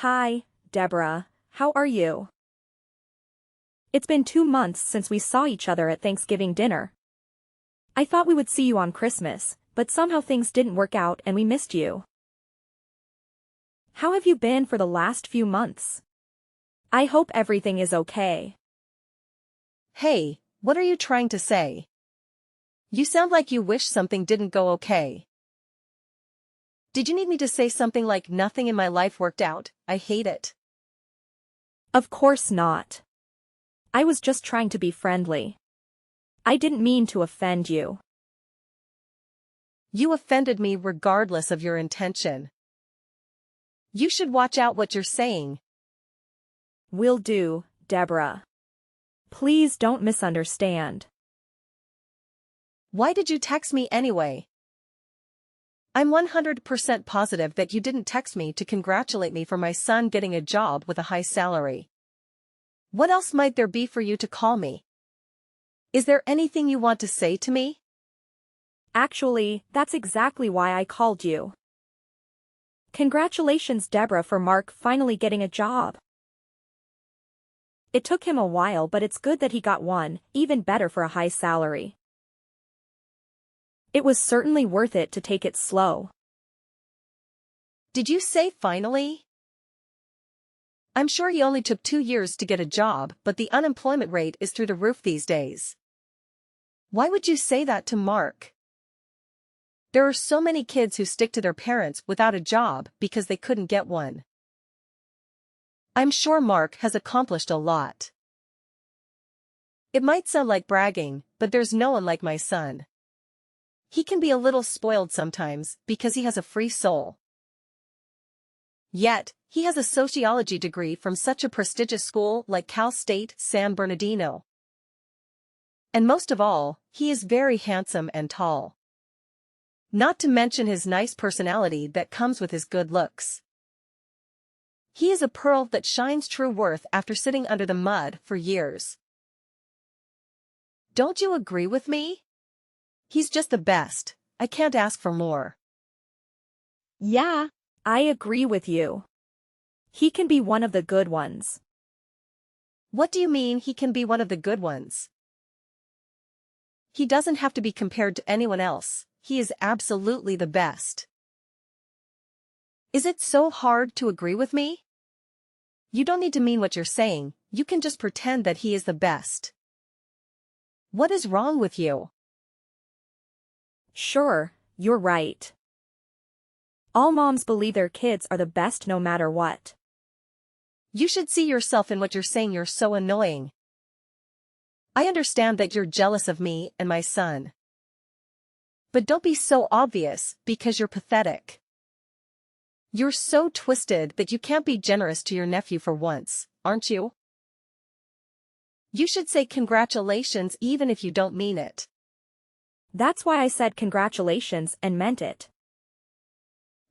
Hi, Deborah. How are you? It's been 2 months since we saw each other at Thanksgiving dinner. I thought we would see you on Christmas, but somehow things didn't work out and we missed you. How have you been for the last few months? I hope everything is okay. Hey, what are you trying to say? You sound like you wish something didn't go okay. Did you need me to say something like nothing in my life worked out? I hate it. Of course not. I was just trying to be friendly. I didn't mean to offend you. You offended me regardless of your intention. You should watch out what you're saying. Will do, Deborah. Please don't misunderstand. Why did you text me anyway? I'm 100% positive that you didn't text me to congratulate me for my son getting a job with a high salary. What else might there be for you to call me? Is there anything you want to say to me? Actually, that's exactly why I called you. Congratulations, Deborah, for Mark finally getting a job. It took him a while, but it's good that he got one, even better for a high salary. It was certainly worth it to take it slow. Did you say finally? I'm sure he only took 2 years to get a job, but the unemployment rate is through the roof these days. Why would you say that to Mark? There are so many kids who stick to their parents without a job because they couldn't get one. I'm sure Mark has accomplished a lot. It might sound like bragging, but there's no one like my son. He can be a little spoiled sometimes because he has a free soul. Yet, he has a sociology degree from such a prestigious school like Cal State San Bernardino. And most of all, he is very handsome and tall. Not to mention his nice personality that comes with his good looks. He is a pearl that shines true worth after sitting under the mud for years. Don't you agree with me? He's just the best. I can't ask for more. Yeah, I agree with you. He can be one of the good ones. What do you mean he can be one of the good ones? He doesn't have to be compared to anyone else. He is absolutely the best. Is it so hard to agree with me? You don't need to mean what you're saying, you can just pretend that he is the best. What is wrong with you? Sure, you're right. All moms believe their kids are the best no matter what. You should see yourself in what you're saying. You're so annoying. I understand that you're jealous of me and my son. But don't be so obvious, because you're pathetic. You're so twisted that you can't be generous to your nephew for once, aren't you? You should say congratulations even if you don't mean it. That's why I said congratulations and meant it.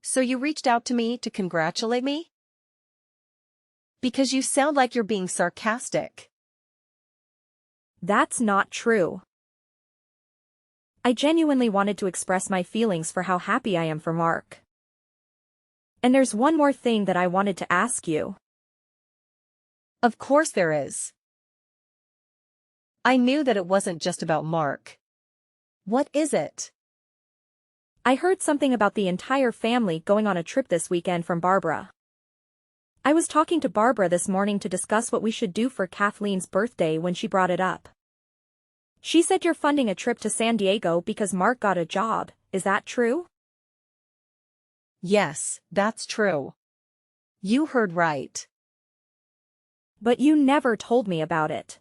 So you reached out to me to congratulate me? Because you sound like you're being sarcastic. That's not true. I genuinely wanted to express my feelings for how happy I am for Mark. And there's one more thing that I wanted to ask you. Of course there is. I knew that it wasn't just about Mark. What is it? I heard something about the entire family going on a trip this weekend from Barbara. I was talking to Barbara this morning to discuss what we should do for Kathleen's birthday when she brought it up. She said you're funding a trip to San Diego because Mark got a job, is that true? Yes, that's true. You heard right. But you never told me about it.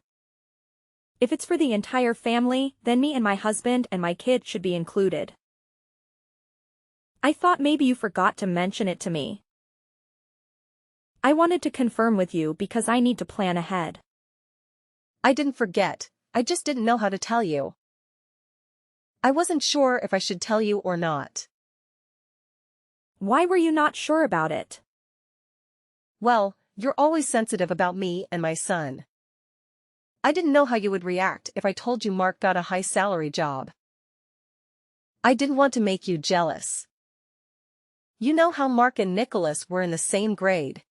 If it's for the entire family, then me and my husband and my kid should be included. I thought maybe you forgot to mention it to me. I wanted to confirm with you because I need to plan ahead. I didn't forget, I just didn't know how to tell you. I wasn't sure if I should tell you or not. Why were you not sure about it? Well, you're always sensitive about me and my son. I didn't know how you would react if I told you Mark got a high salary job. I didn't want to make you jealous. You know how Mark and Nicholas were in the same grade.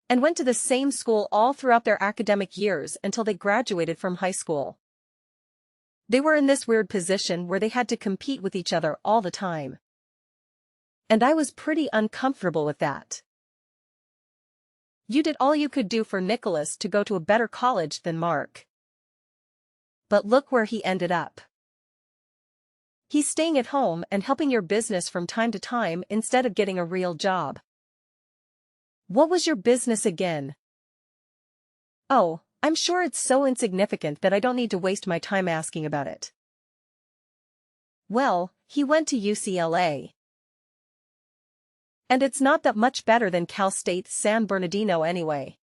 and went to the same school all throughout their academic years until they graduated from high school. They were in this weird position where they had to compete with each other all the time. And I was pretty uncomfortable with that. You did all you could do for Nicholas to go to a better college than Mark. But look where he ended up. He's staying at home and helping your business from time to time instead of getting a real job. What was your business again? Oh, I'm sure it's so insignificant that I don't need to waste my time asking about it. Well, he went to UCLA. And it's not that much better than Cal State San Bernardino anyway.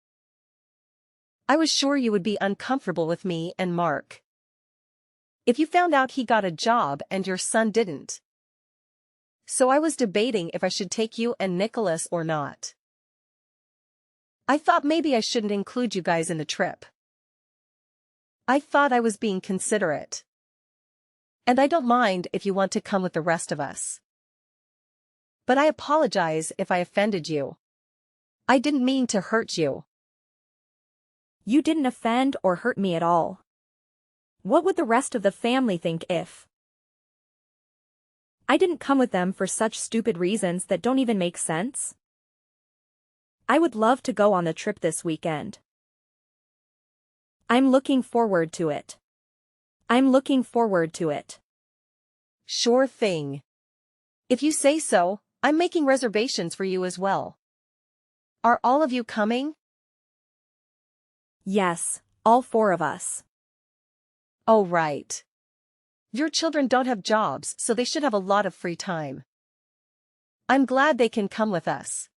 I was sure you would be uncomfortable with me and Mark if you found out he got a job and your son didn't. So I was debating if I should take you and Nicholas or not. I thought maybe I shouldn't include you guys in the trip. I thought I was being considerate. And I don't mind if you want to come with the rest of us. But I apologize if I offended you. I didn't mean to hurt you. You didn't offend or hurt me at all. What would the rest of the family think if I didn't come with them for such stupid reasons that don't even make sense? I would love to go on the trip this weekend. I'm looking forward to it. I'm looking forward to it. Sure thing. If you say so, I'm making reservations for you as well. Are all of you coming? Yes, all 4 of us. Oh, right. Your children don't have jobs, so they should have a lot of free time. I'm glad they can come with us.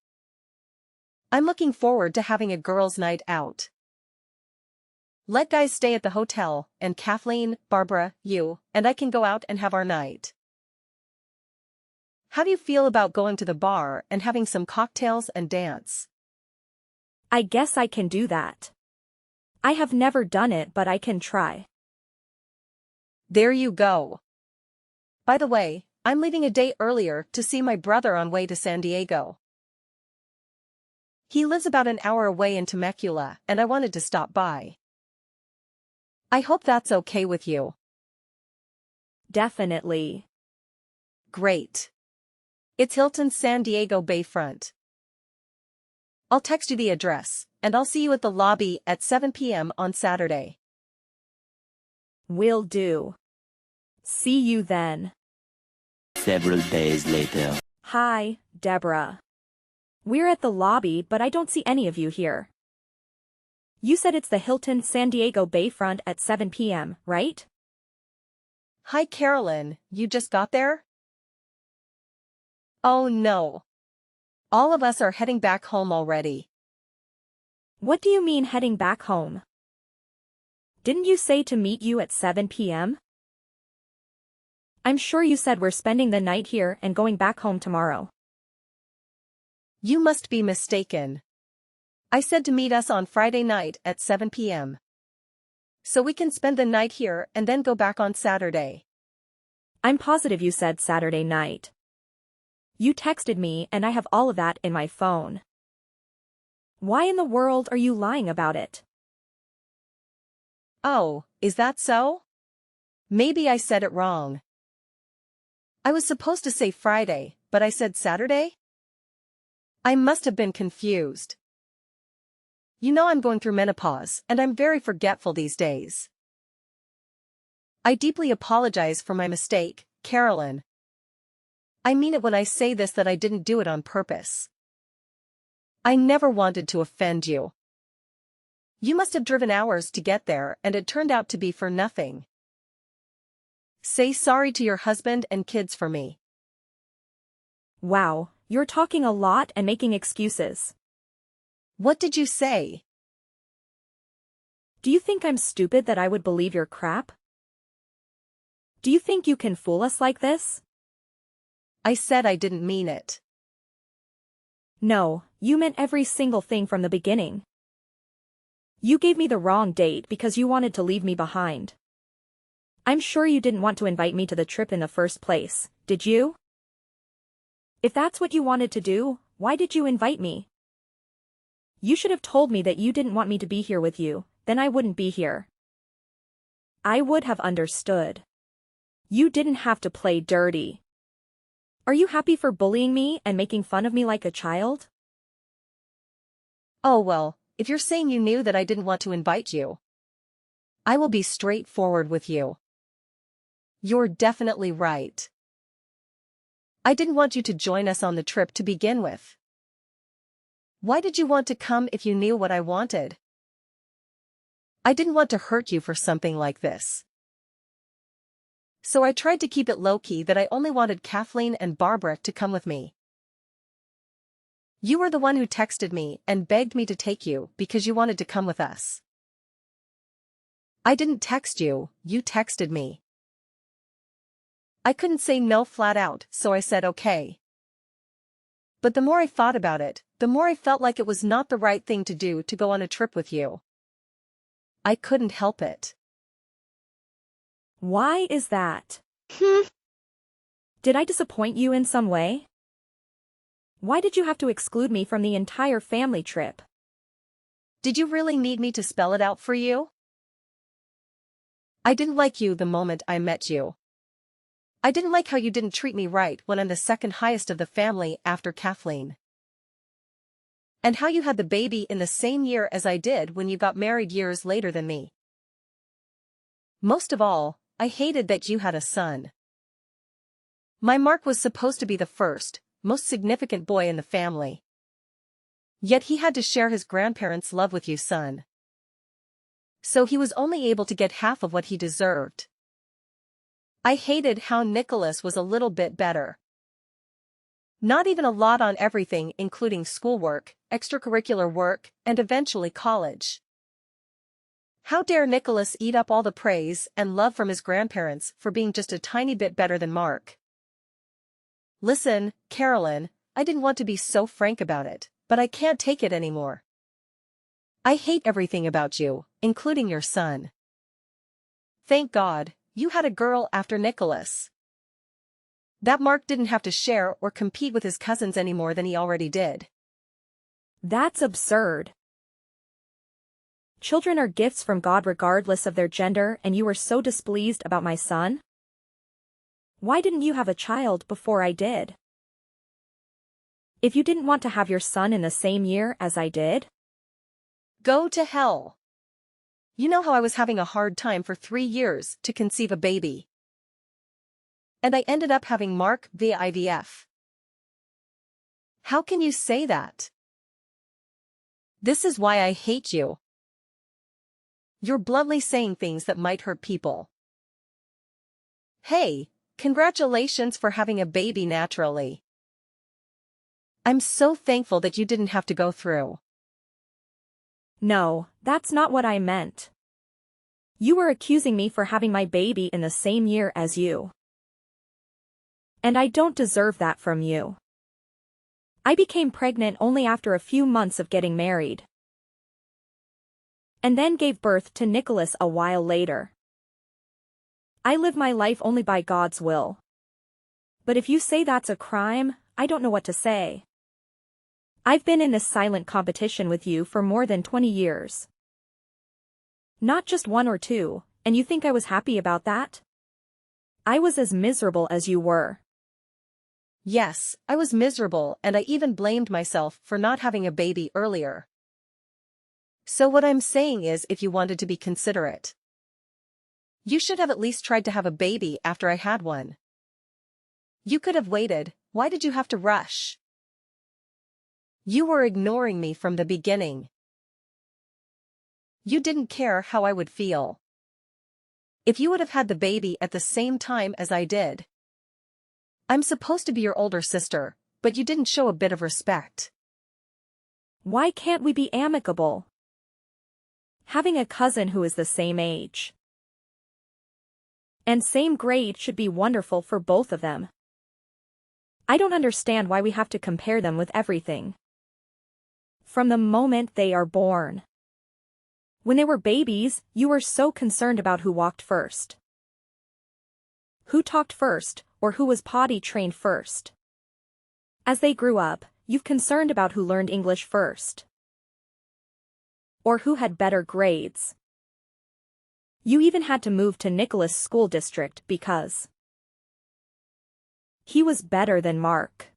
I'm looking forward to having a girls' night out. Let guys stay at the hotel, and Kathleen, Barbara, you, and I can go out and have our night. How do you feel about going to the bar and having some cocktails and dance? I guess I can do that. I have never done it, but I can try. There you go. By the way, I'm leaving a day earlier to see my brother on way to San Diego. He lives about an hour away in Temecula, and I wanted to stop by. I hope that's okay with you. Definitely. Great. It's Hilton San Diego Bayfront. I'll text you the address, and I'll see you at the lobby at 7 p.m. on Saturday. Will do. See you then. Several days later. Hi, Deborah. We're at the lobby, but I don't see any of you here. You said it's the Hilton San Diego Bayfront at 7 p.m., right? Hi, Carolyn, you just got there? Oh no. All of us are heading back home already. What do you mean heading back home? Didn't you say to meet you at 7 p.m.? I'm sure you said we're spending the night here and going back home tomorrow. You must be mistaken. I said to meet us on Friday night at 7 p.m. So we can spend the night here and then go back on Saturday. I'm positive you said Saturday night. You texted me and I have all of that in my phone. Why in the world are you lying about it? Oh, is that so? Maybe I said it wrong. I was supposed to say Friday, but I said Saturday? I must have been confused. You know I'm going through menopause, and I'm very forgetful these days. I deeply apologize for my mistake, Carolyn. I mean it when I say this that I didn't do it on purpose. I never wanted to offend you. You must have driven hours to get there and it turned out to be for nothing. Say sorry to your husband and kids for me. Wow, you're talking a lot and making excuses. What did you say? Do you think I'm stupid that I would believe your crap? Do you think you can fool us like this? I said I didn't mean it. No, you meant every single thing from the beginning. You gave me the wrong date because you wanted to leave me behind. I'm sure you didn't want to invite me to the trip in the first place, did you? If that's what you wanted to do, why did you invite me? You should have told me that you didn't want me to be here with you, then I wouldn't be here. I would have understood. You didn't have to play dirty. Are you happy for bullying me and making fun of me like a child? Oh well, if you're saying you knew that I didn't want to invite you, I will be straightforward with you. You're definitely right. I didn't want you to join us on the trip to begin with. Why did you want to come if you knew what I wanted? I didn't want to hurt you for something like this. So I tried to keep it low-key that I only wanted Kathleen and Barbara to come with me. You were the one who texted me and begged me to take you because you wanted to come with us. I didn't text you, you texted me. I couldn't say no flat out, so I said okay. But the more I thought about it, the more I felt like it was not the right thing to do to go on a trip with you. I couldn't help it. Why is that? Did I disappoint you in some way? Why did you have to exclude me from the entire family trip? Did you really need me to spell it out for you? I didn't like you the moment I met you. I didn't like how you didn't treat me right when I'm the second highest of the family after Kathleen. And how you had the baby in the same year as I did when you got married years later than me. Most of all, I hated that you had a son. My Mark was supposed to be the first, most significant boy in the family. Yet he had to share his grandparents' love with you, son. So he was only able to get half of what he deserved. I hated how Nicholas was a little bit better. Not even a lot on everything, including schoolwork, extracurricular work, and eventually college. How dare Nicholas eat up all the praise and love from his grandparents for being just a tiny bit better than Mark? Listen, Carolyn, I didn't want to be so frank about it, but I can't take it anymore. I hate everything about you, including your son. Thank God, you had a girl after Nicholas. That Mark didn't have to share or compete with his cousins any more than he already did. That's absurd. Children are gifts from God regardless of their gender, and you were so displeased about my son? Why didn't you have a child before I did? If you didn't want to have your son in the same year as I did? Go to hell. You know how I was having a hard time for 3 years to conceive a baby. And I ended up having Mark via IVF. How can you say that? This is why I hate you. You're bluntly saying things that might hurt people. Hey, congratulations for having a baby naturally. I'm so thankful that you didn't have to go through. No, that's not what I meant. You were accusing me for having my baby in the same year as you. And I don't deserve that from you. I became pregnant only after a few months of getting married. And then gave birth to Nicholas a while later. I live my life only by God's will. But if you say that's a crime, I don't know what to say. I've been in this silent competition with you for more than 20 years. Not just 1 or 2, and you think I was happy about that? I was as miserable as you were. Yes, I was miserable, and I even blamed myself for not having a baby earlier. So what I'm saying is, if you wanted to be considerate, you should have at least tried to have a baby after I had one. You could have waited. Why did you have to rush? You were ignoring me from the beginning. You didn't care how I would feel. If you would have had the baby at the same time as I did. I'm supposed to be your older sister, but you didn't show a bit of respect. Why can't we be amicable? Having a cousin who is the same age and same grade should be wonderful for both of them. I don't understand why we have to compare them with everything. From the moment they are born. When they were babies, you were so concerned about who walked first, who talked first, or who was potty trained first. As they grew up, you've concerned about who learned English first. or who had better grades. You even had to move to Nicholas' school district because he was better than Mark.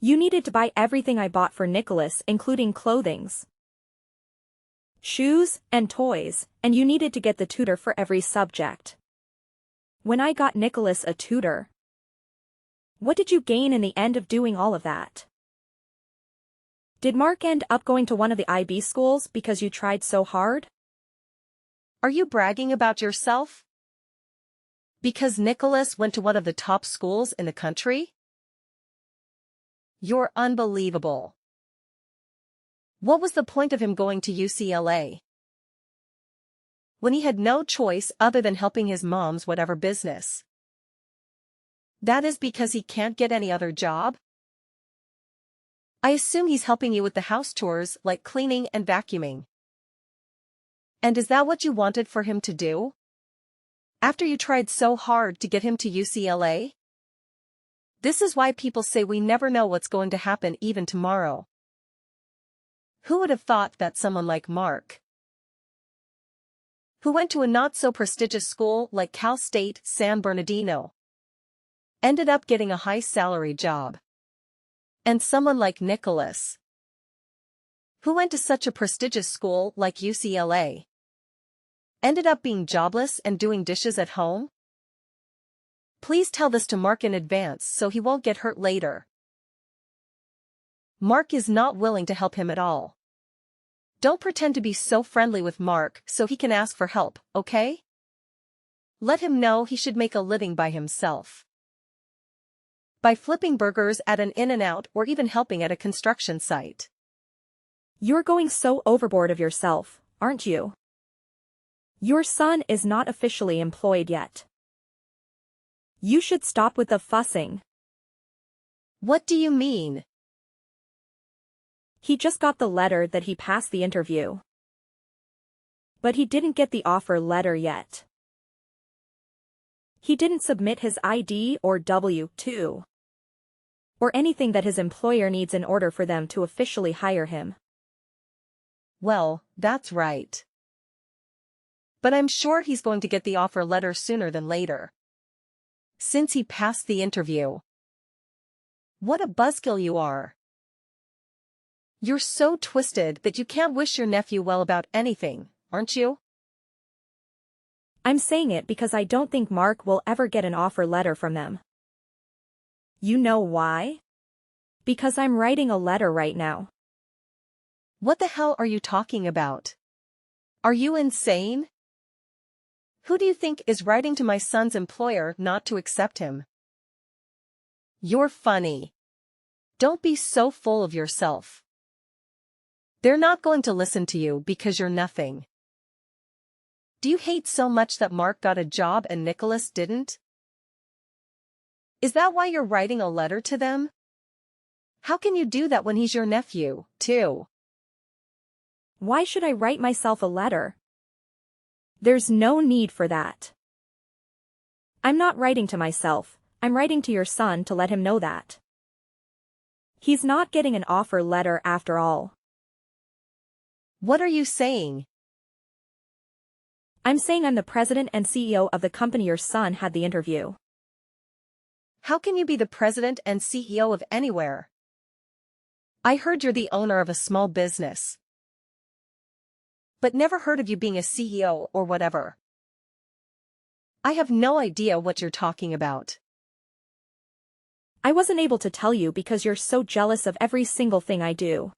You needed to buy everything I bought for Nicholas, including clothings, shoes, and toys, and you needed to get the tutor for every subject. When I got Nicholas a tutor, what did you gain in the end of doing all of that? Did Mark end up going to one of the IB schools because you tried so hard? Are you bragging about yourself? Because Nicholas went to one of the top schools in the country? You're unbelievable. What was the point of him going to UCLA? When he had no choice other than helping his mom's whatever business. That is because he can't get any other job? I assume he's helping you with the house chores like cleaning and vacuuming. And is that what you wanted for him to do? After you tried so hard to get him to UCLA? This is why people say we never know what's going to happen even tomorrow. Who would have thought that someone like Mark, who went to a not-so-prestigious school like Cal State San Bernardino, ended up getting a high-salary job? And someone like Nicholas, who went to such a prestigious school like UCLA, ended up being jobless and doing dishes at home? Please tell this to Mark in advance so he won't get hurt later. Mark is not willing to help him at all. Don't pretend to be so friendly with Mark so he can ask for help, okay? Let him know he should make a living by himself. By flipping burgers at an In-N-Out or even helping at a construction site. You're going so overboard of yourself, aren't you? Your son is not officially employed yet. You should stop with the fussing. What do you mean? He just got the letter that he passed the interview. But he didn't get the offer letter yet. He didn't submit his ID or W-2. Or anything that his employer needs in order for them to officially hire him. Well, that's right. But I'm sure he's going to get the offer letter sooner than later. Since he passed the interview. What a buzzkill you are. You're so twisted that you can't wish your nephew well about anything, aren't you? I'm saying it because I don't think Mark will ever get an offer letter from them. You know why? Because I'm writing a letter right now. What the hell are you talking about? Are you insane? Who do you think is writing to my son's employer not to accept him? You're funny. Don't be so full of yourself. They're not going to listen to you because you're nothing. Do you hate so much that Mark got a job and Nicholas didn't? Is that why you're writing a letter to them? How can you do that when he's your nephew, too? Why should I write myself a letter? There's no need for that. I'm not writing to myself, I'm writing to your son to let him know that. He's not getting an offer letter after all. What are you saying? I'm saying I'm the president and CEO of the company your son had the interview. How can you be the president and CEO of anywhere? I heard you're the owner of a small business. But never heard of you being a CEO or whatever. I have no idea what you're talking about. I wasn't able to tell you because you're so jealous of every single thing I do.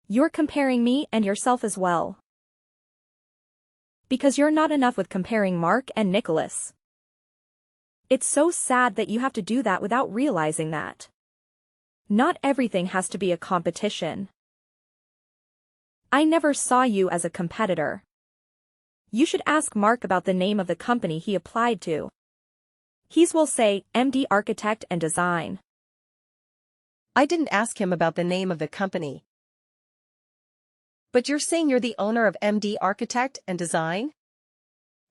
You're comparing me and yourself as well. Because you're not enough with comparing Mark and Nicholas. It's so sad that you have to do that without realizing that. Not everything has to be a competition. I never saw you as a competitor. You should ask Mark about the name of the company he applied to. He's will say, MD Architect and Design. I didn't ask him about the name of the company. But you're saying you're the owner of MD Architect and Design?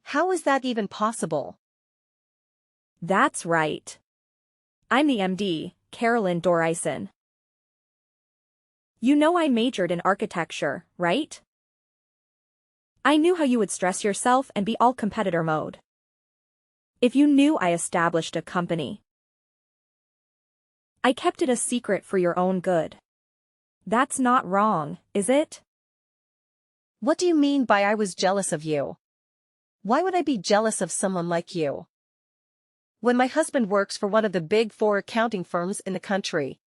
How is that even possible? That's right. I'm the MD, Carolyn Dorison. You know I majored in architecture, right? I knew how you would stress yourself and be all competitor mode. If you knew I established a company. I kept it a secret for your own good. That's not wrong, is it? What do you mean by I was jealous of you? Why would I be jealous of someone like you? When my husband works for one of the big four accounting firms in the country.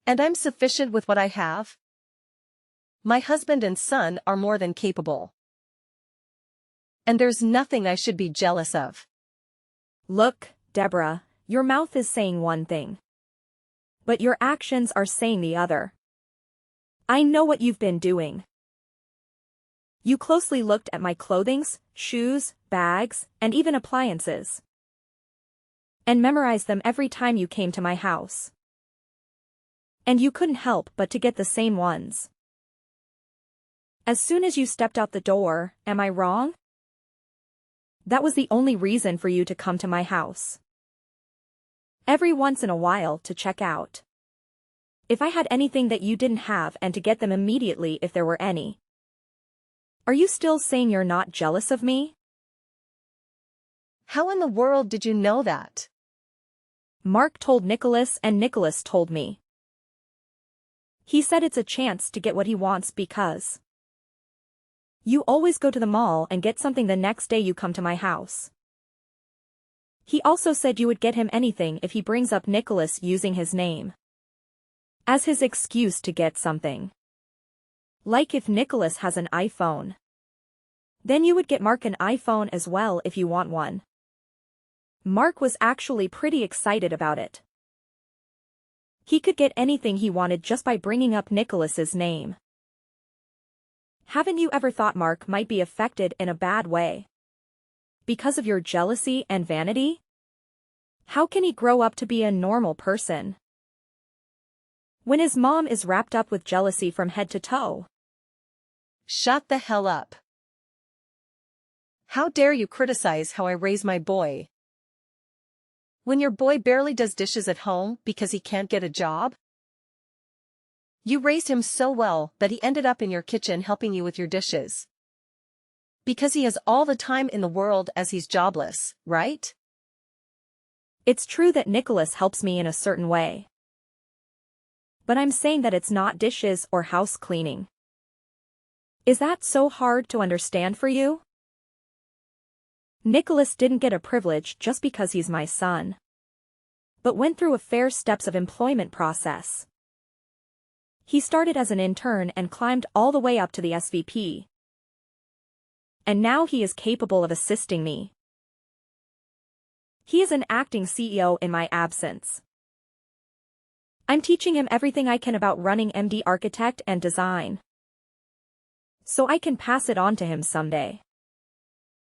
And I'm sufficient with what I have? My husband and son are more than capable. And there's nothing I should be jealous of. Look, Deborah, your mouth is saying one thing. But your actions are saying the other. I know what you've been doing. You closely looked at my clothings, shoes, bags, and even appliances. And memorized them every time you came to my house. And you couldn't help but to get the same ones. As soon as you stepped out the door, am I wrong? That was the only reason for you to come to my house. Every once in a while to check out. If I had anything that you didn't have and to get them immediately if there were any. Are you still saying you're not jealous of me? How in the world did you know that? Mark told Nicholas and Nicholas told me. He said it's a chance to get what he wants because you always go to the mall and get something the next day you come to my house. He also said you would get him anything if he brings up Nicholas using his name as his excuse to get something. Like if Nicholas has an iPhone. Then you would get Mark an iPhone as well if you want one. Mark was actually pretty excited about it. He could get anything he wanted just by bringing up Nicholas's name. Haven't you ever thought Mark might be affected in a bad way? Because of your jealousy and vanity? How can he grow up to be a normal person? When his mom is wrapped up with jealousy from head to toe. Shut the hell up. How dare you criticize how I raise my boy? When your boy barely does dishes at home because he can't get a job? You raised him so well that he ended up in your kitchen helping you with your dishes. Because he has all the time in the world as he's jobless, right? It's true that Nicholas helps me in a certain way. But I'm saying that it's not dishes or house cleaning. Is that so hard to understand for you? Nicholas didn't get a privilege just because he's my son. But went through a fair steps of employment process. He started as an intern and climbed all the way up to the SVP. And now he is capable of assisting me. He is an acting CEO in my absence. I'm teaching him everything I can about running MD architect and design. So I can pass it on to him someday.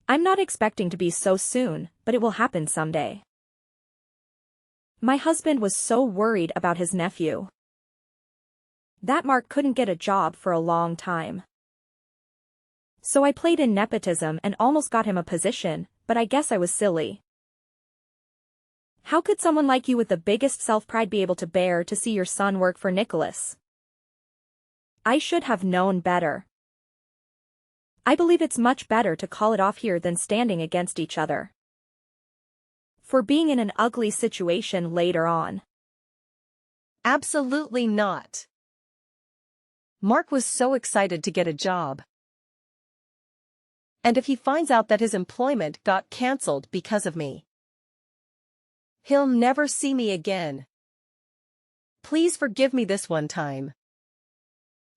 I'm not expecting to be so soon, but it will happen someday. My husband was so worried about his nephew. That Mark couldn't get a job for a long time. So I played in nepotism and almost got him a position, but I guess I was silly. How could someone like you with the biggest self-pride be able to bear to see your son work for Nicholas? I should have known better. I believe it's much better to call it off here than standing against each other. For being in an ugly situation later on. Absolutely not. Mark was so excited to get a job. And if he finds out that his employment got cancelled because of me, he'll never see me again. Please forgive me this one time.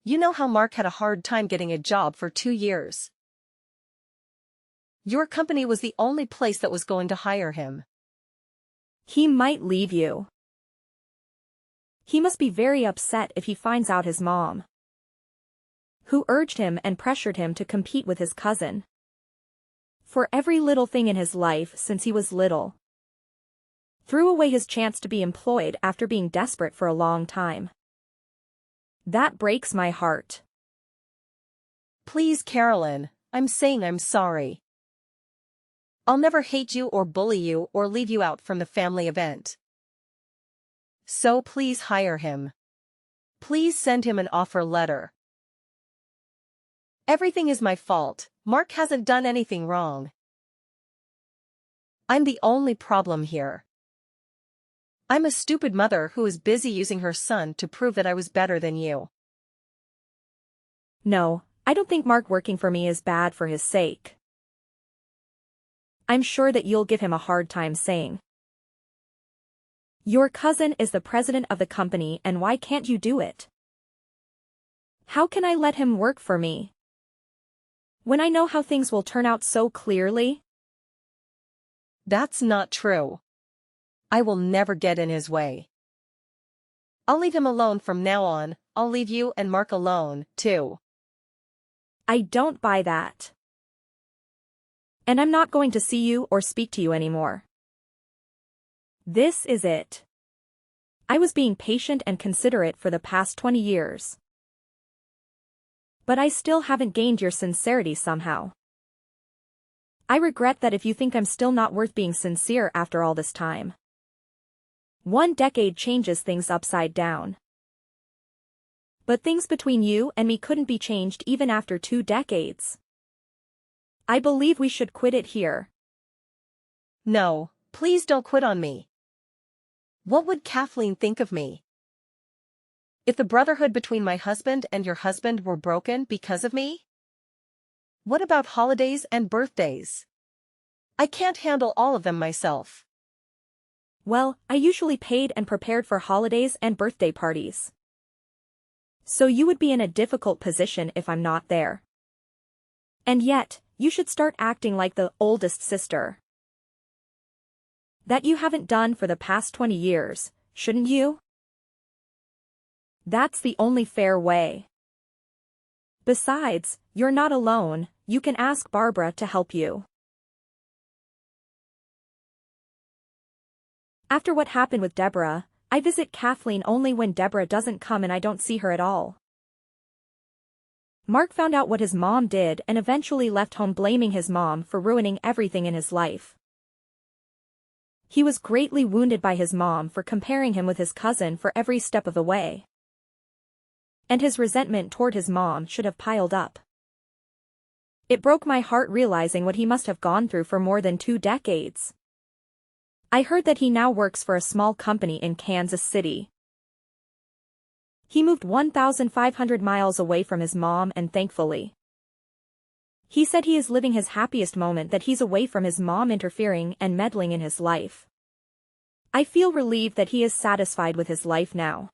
You know how Mark had a hard time getting a job for 2 years. Your company was the only place that was going to hire him. He might leave you. He must be very upset if he finds out his mom, who urged him and pressured him to compete with his cousin for every little thing in his life since he was little, threw away his chance to be employed after being desperate for a long time. That breaks my heart. Please, Carolyn, I'm saying I'm sorry. I'll never hate you or bully you or leave you out from the family event. So please hire him. Please send him an offer letter. Everything is my fault. Mark hasn't done anything wrong. I'm the only problem here. I'm a stupid mother who is busy using her son to prove that I was better than you. No, I don't think Mark working for me is bad for his sake. I'm sure that you'll give him a hard time saying. Your cousin is the president of the company, and why can't you do it? How can I let him work for me when I know how things will turn out so clearly? That's not true. I will never get in his way. I'll leave him alone from now on. I'll leave you and Mark alone, too. I don't buy that. And I'm not going to see you or speak to you anymore. This is it. I was being patient and considerate for the past 20 years. But I still haven't gained your sincerity somehow. I regret that if you think I'm still not worth being sincere after all this time. 1 decade changes things upside down. But things between you and me couldn't be changed even after 2 decades. I believe we should quit it here. No, please don't quit on me. What would Kathleen think of me? If the brotherhood between my husband and your husband were broken because of me? What about holidays and birthdays? I can't handle all of them myself. Well, I usually paid and prepared for holidays and birthday parties. So you would be in a difficult position if I'm not there. And yet, you should start acting like the oldest sister. That you haven't done for the past 20 years, shouldn't you? That's the only fair way. Besides, you're not alone, you can ask Barbara to help you. After what happened with Deborah, I visit Kathleen only when Deborah doesn't come and I don't see her at all. Mark found out what his mom did and eventually left home blaming his mom for ruining everything in his life. He was greatly wounded by his mom for comparing him with his cousin for every step of the way. And his resentment toward his mom should have piled up. It broke my heart realizing what he must have gone through for more than 2 decades. I heard that he now works for a small company in Kansas City. He moved 1,500 miles away from his mom and thankfully. He said he is living his happiest moment that he's away from his mom interfering and meddling in his life. I feel relieved that he is satisfied with his life now.